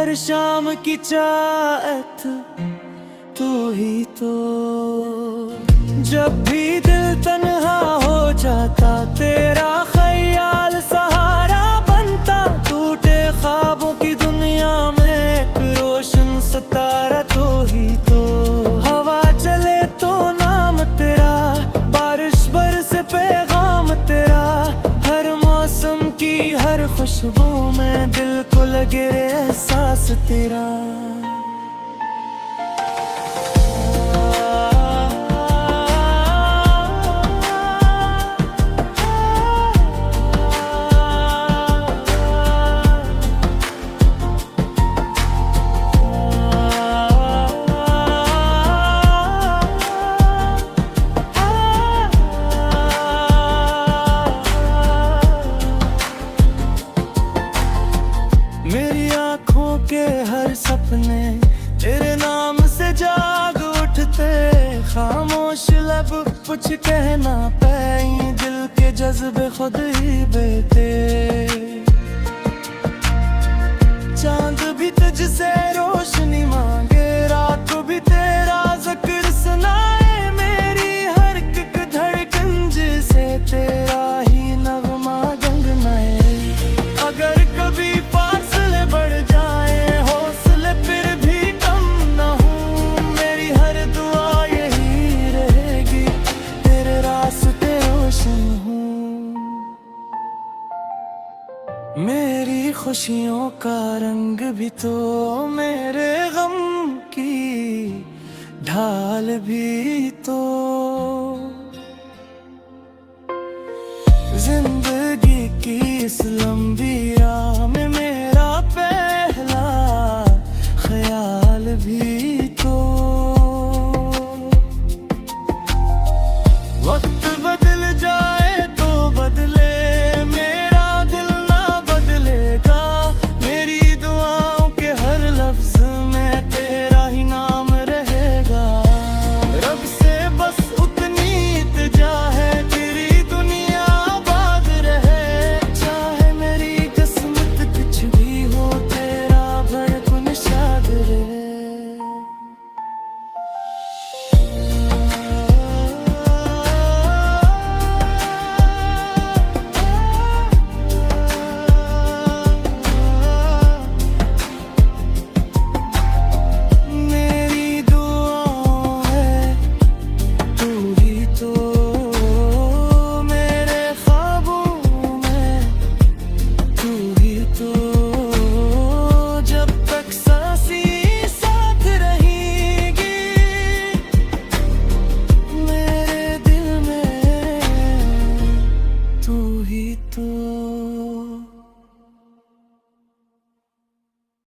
हर शाम की चाहत तू ही तो। जब भी दिल तन्हा हो जाता तेरा ख्याल सहारा बनता। टूटे ख्वाबों की दुनिया में एक रोशन सितारा तू ही तो। हवा चले तो नाम तेरा, बारिश बरसे पैगाम तेरा। हर मौसम की हर खुशबू में दिल को लगे एहसास तेरा। मेरी आँखों के हर सपने तेरे नाम से जाग उठते। खामोश लब कुछ कहना पाई, दिल के जज्बे खुद ही बहते। चांद भी तुझसे रोशनी मांगे, रात भी तेरा जिक्र सुनाए। मेरी हर एक धड़कन जिसे तेरा ही नगमा गुनगुनाए। अगर कभी फासले बढ़ जाए हौसले फिर भी कम न हूँ। मेरी हर दुआ यही रहेगी तेरे रास्ते रोशन हूँ। मेरी खुशियों का रंग भी तो, मेरे गम की ढाल भी तो। जिंदगी की इस लंबी